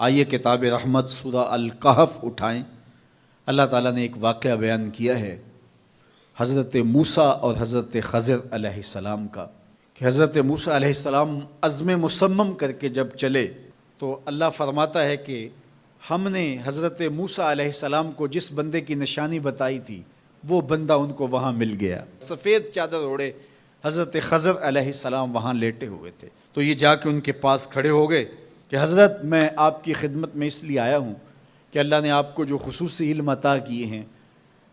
آئیے کتاب رحمت سورہ الکہف اٹھائیں۔ اللہ تعالیٰ نے ایک واقعہ بیان کیا ہے حضرت موسیٰ اور حضرت خضر علیہ السلام کا، کہ حضرت موسیٰ علیہ السلام عزم مصمم کر کے جب چلے تو اللہ فرماتا ہے کہ ہم نے حضرت موسیٰ علیہ السلام کو جس بندے کی نشانی بتائی تھی وہ بندہ ان کو وہاں مل گیا۔ سفید چادر اوڑھے حضرت خضر علیہ السلام وہاں لیٹے ہوئے تھے، تو یہ جا کے ان کے پاس کھڑے ہو گئے کہ حضرت میں آپ کی خدمت میں اس لیے آیا ہوں کہ اللہ نے آپ کو جو خصوصی علم عطا کیے ہیں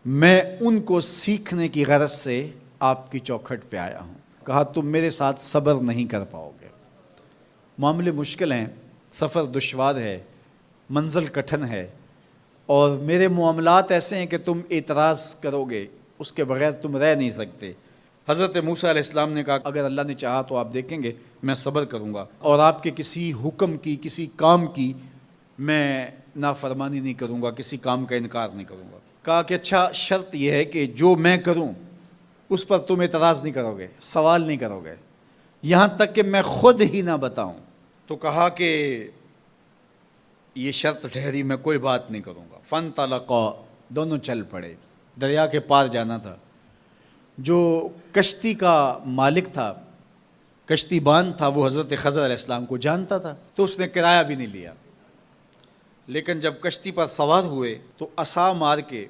میں ان کو سیکھنے کی غرض سے آپ کی چوکھٹ پہ آیا ہوں۔ کہا تم میرے ساتھ صبر نہیں کر پاؤ گے، معاملے مشکل ہیں، سفر دشوار ہے، منزل کٹھن ہے، اور میرے معاملات ایسے ہیں کہ تم اعتراض کرو گے اس کے بغیر تم رہ نہیں سکتے۔ حضرت موسیٰ علیہ السلام نے کہا اگر اللہ نے چاہا تو آپ دیکھیں گے میں صبر کروں گا اور آپ کے کسی حکم کی کسی کام کی میں نافرمانی نہیں کروں گا، کسی کام کا انکار نہیں کروں گا۔ کہا کہ اچھا شرط یہ ہے کہ جو میں کروں اس پر تم اعتراض نہیں کرو گے، سوال نہیں کرو گے، یہاں تک کہ میں خود ہی نہ بتاؤں۔ تو کہا کہ یہ شرط ٹھہری، میں کوئی بات نہیں کروں گا۔ فانطلقا، دونوں چل پڑے، دریا کے پار جانا تھا۔ جو کشتی کا مالک تھا، کشتی بان تھا، وہ حضرت خضر علیہ السلام کو جانتا تھا تو اس نے کرایہ بھی نہیں لیا، لیکن جب کشتی پر سوار ہوئے تو عصا مار کے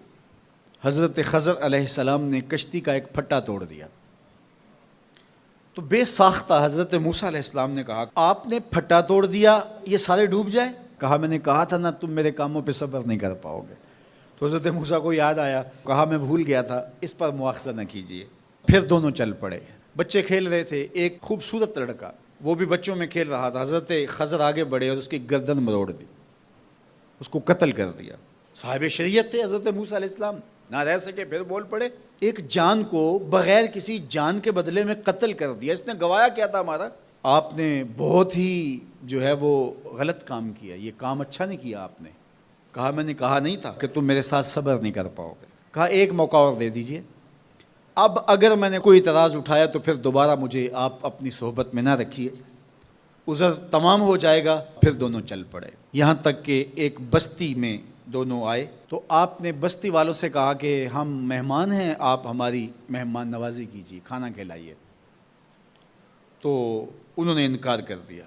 حضرت خضر علیہ السلام نے کشتی کا ایک پھٹا توڑ دیا۔ تو بے ساختہ حضرت موسیٰ علیہ السلام نے کہا آپ نے پھٹا توڑ دیا، یہ سارے ڈوب جائے؟ کہا میں نے کہا تھا نا تم میرے کاموں پہ صبر نہیں کر پاؤ گے۔ تو حضرت موسیٰ کو یاد آیا، کہا میں بھول گیا تھا، اس پر مواخذہ نہ کیجیے۔ پھر دونوں چل پڑے، بچے کھیل رہے تھے، ایک خوبصورت لڑکا وہ بھی بچوں میں کھیل رہا تھا۔ حضرت خضر آگے بڑھے اور اس کی گردن مروڑ دی، اس کو قتل کر دیا۔ صاحب شریعت تھے حضرت موسیٰ علیہ السلام، نہ رہ سکے، پھر بول پڑے ایک جان کو بغیر کسی جان کے بدلے میں قتل کر دیا، اس نے گوایا کیا تھا ہمارا؟ آپ نے بہت ہی جو ہے وہ غلط کام کیا، یہ کام اچھا نہیں کیا آپ نے۔ کہا میں نے کہا نہیں تھا کہ تم میرے ساتھ صبر نہیں کر پاؤ گے۔ کہا ایک موقع اور دے دیجئے، اب اگر میں نے کوئی اعتراض اٹھایا تو پھر دوبارہ مجھے آپ اپنی صحبت میں نہ رکھیے، عذر تمام ہو جائے گا۔ پھر دونوں چل پڑے، یہاں تک کہ ایک بستی میں دونوں آئے تو آپ نے بستی والوں سے کہا کہ ہم مہمان ہیں، آپ ہماری مہمان نوازی کیجیے، کھانا کھلائیے۔ تو انہوں نے انکار کر دیا،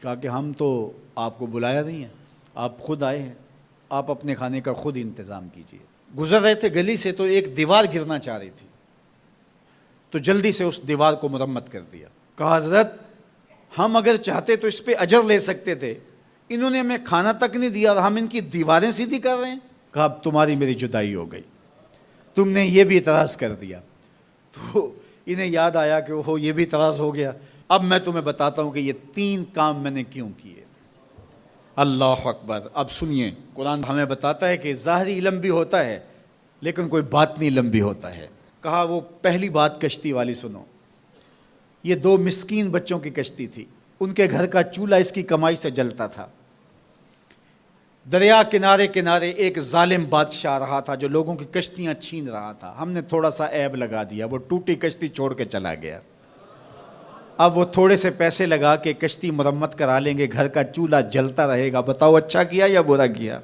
کہا کہ ہم تو آپ کو بلایا نہیں ہے، آپ خود آئے ہیں، آپ اپنے کھانے کا خود انتظام کیجیے۔ گزر رہے تھے گلی سے تو ایک دیوار گرنا چاہ رہی تھی، تو جلدی سے اس دیوار کو مرمت کر دیا۔ کہا حضرت ہم اگر چاہتے تو اس پہ اجر لے سکتے تھے، انہوں نے ہمیں کھانا تک نہیں دیا اور ہم ان کی دیواریں سیدھی کر رہے ہیں۔ کہا اب تمہاری میری جدائی ہو گئی، تم نے یہ بھی اعتراض کر دیا۔ تو انہیں یاد آیا کہ وہ یہ بھی اعتراض ہو گیا۔ اب میں تمہیں بتاتا ہوں کہ یہ 3 کام میں نے کیوں کیے۔ اللہ اکبر۔ اب سنیے، قرآن ہمیں بتاتا ہے کہ ظاہری علم بھی ہوتا ہے لیکن کوئی باطنی علم بھی ہوتا ہے۔ کہا وہ پہلی بات کشتی والی سنو، یہ 2 مسکین بچوں کی کشتی تھی، ان کے گھر کا چولہا اس کی کمائی سے جلتا تھا۔ دریا کنارے کنارے ایک ظالم بادشاہ رہا تھا جو لوگوں کی کشتیاں چھین رہا تھا، ہم نے تھوڑا سا عیب لگا دیا، وہ ٹوٹی کشتی چھوڑ کے چلا گیا۔ اب وہ تھوڑے سے پیسے لگا کے کشتی مرمت کرا لیں گے، گھر کا چولہا جلتا رہے گا، بتاؤ اچھا کیا یا برا کیا؟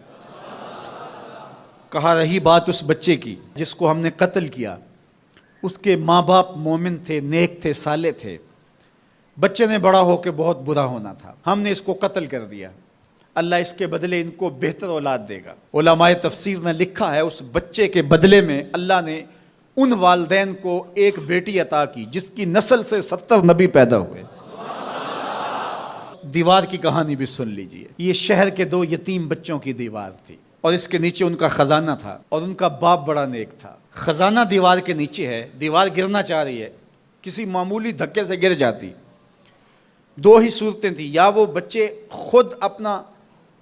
کہا رہی بات اس بچے کی جس کو ہم نے قتل کیا، اس کے ماں باپ مومن تھے، نیک تھے، صالح تھے، بچے نے بڑا ہو کے بہت برا ہونا تھا، ہم نے اس کو قتل کر دیا، اللہ اس کے بدلے ان کو بہتر اولاد دے گا۔ علماء تفسیر نے لکھا ہے اس بچے کے بدلے میں اللہ نے ان والدین کو ایک بیٹی عطا کی جس کی نسل سے 70 نبی پیدا ہوئے۔ دیوار کی کہانی بھی سن لیجئے، یہ شہر کے 2 یتیم بچوں کی دیوار تھی اور اس کے نیچے ان کا خزانہ تھا اور ان کا باپ بڑا نیک تھا۔ خزانہ دیوار کے نیچے ہے، دیوار گرنا چاہ رہی ہے، کسی معمولی دھکے سے گر جاتی۔ 2 ہی صورتیں تھیں، یا وہ بچے خود اپنا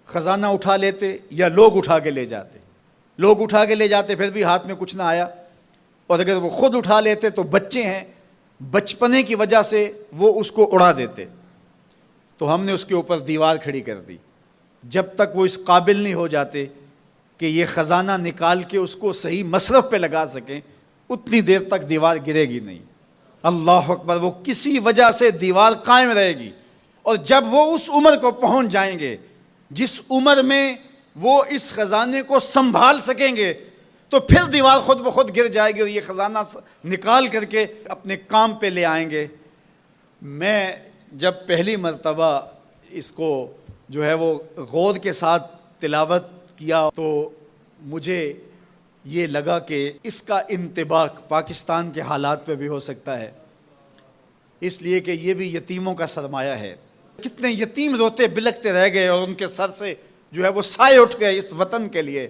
خزانہ اٹھا لیتے یا لوگ اٹھا کے لے جاتے۔ لوگ اٹھا کے لے جاتے پھر بھی ہاتھ میں کچھ نہ آیا، اور اگر وہ خود اٹھا لیتے تو بچے ہیں، بچپنے کی وجہ سے وہ اس کو اڑا دیتے۔ تو ہم نے اس کے اوپر دیوار کھڑی کر دی، جب تک وہ اس قابل نہیں ہو جاتے کہ یہ خزانہ نکال کے اس کو صحیح مصرف پہ لگا سکیں، اتنی دیر تک دیوار گرے گی نہیں۔ اللہ اکبر۔ وہ کسی وجہ سے دیوار قائم رہے گی، اور جب وہ اس عمر کو پہنچ جائیں گے جس عمر میں وہ اس خزانے کو سنبھال سکیں گے تو پھر دیوار خود بخود گر جائے گی اور یہ خزانہ نکال کر کے اپنے کام پہ لے آئیں گے۔ میں جب پہلی مرتبہ اس کو جو ہے وہ غور کے ساتھ تلاوت کیا تو مجھے یہ لگا کہ اس کا انطباق پاکستان کے حالات پہ بھی ہو سکتا ہے، اس لیے کہ یہ بھی یتیموں کا سرمایہ ہے۔ کتنے یتیم روتے بلکتے رہ گئے اور ان کے سر سے جو ہے وہ سائے اٹھ گئے اس وطن کے لیے،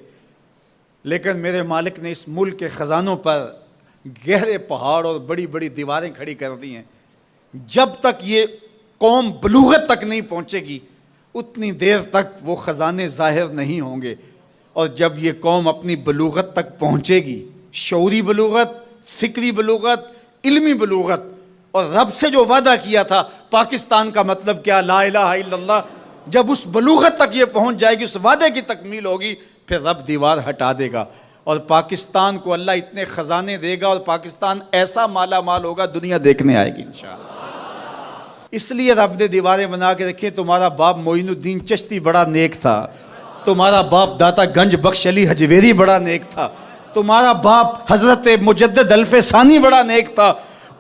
لیکن میرے مالک نے اس ملک کے خزانوں پر گہرے پہاڑ اور بڑی بڑی دیواریں کھڑی کر دی ہیں۔ جب تک یہ قوم بلوغت تک نہیں پہنچے گی اتنی دیر تک وہ خزانے ظاہر نہیں ہوں گے، اور جب یہ قوم اپنی بلوغت تک پہنچے گی، شعوری بلوغت، فکری بلوغت، علمی بلوغت، اور رب سے جو وعدہ کیا تھا پاکستان کا مطلب کیا، لا الہ الا اللہ، جب اس بلوغت تک یہ پہنچ جائے گی، اس وعدے کی تکمیل ہوگی، پھر رب دیوار ہٹا دے گا اور پاکستان کو اللہ اتنے خزانے دے گا اور پاکستان ایسا مالا مال ہوگا دنیا دیکھنے آئے گی انشاءاللہ۔ اس لیے رب نے دیواریں بنا کے رکھی۔ تمہارا باپ معین الدین چشتی بڑا نیک تھا، تمہارا باپ داتا گنج بخش علی حجویری بڑا نیک تھا، تمہارا باپ حضرت مجدد الف ثانی بڑا نیک تھا،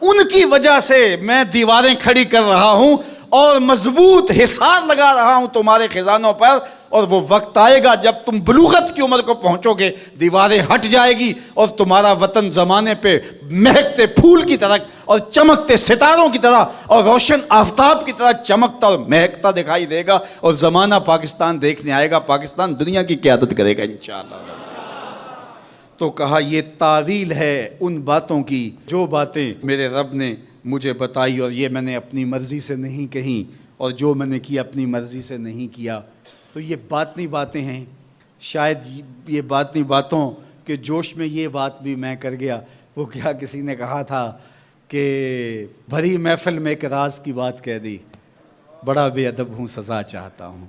ان کی وجہ سے میں دیواریں کھڑی کر رہا ہوں اور مضبوط حصار لگا رہا ہوں تمہارے خزانوں پر، اور وہ وقت آئے گا جب تم بلوغت کی عمر کو پہنچو گے دیواریں ہٹ جائے گی اور تمہارا وطن زمانے پہ مہکتے پھول کی طرح اور چمکتے ستاروں کی طرح اور روشن آفتاب کی طرح چمکتا اور مہکتا دکھائی دے گا، اور زمانہ پاکستان دیکھنے آئے گا، پاکستان دنیا کی قیادت کرے گا انشاءاللہ۔ تو کہا یہ تعویل ہے ان باتوں کی جو باتیں میرے رب نے مجھے بتائی، اور یہ میں نے اپنی مرضی سے نہیں کہیں، اور جو میں نے کیا اپنی مرضی سے نہیں کیا۔ تو یہ باطنی باتیں ہیں، شاید یہ باطنی باتوں کے جوش میں یہ بات بھی میں کر گیا۔ وہ کیا کسی نے کہا تھا کہ بھری محفل میں ایک راز کی بات کہہ دی، بڑا بے ادب ہوں سزا چاہتا ہوں۔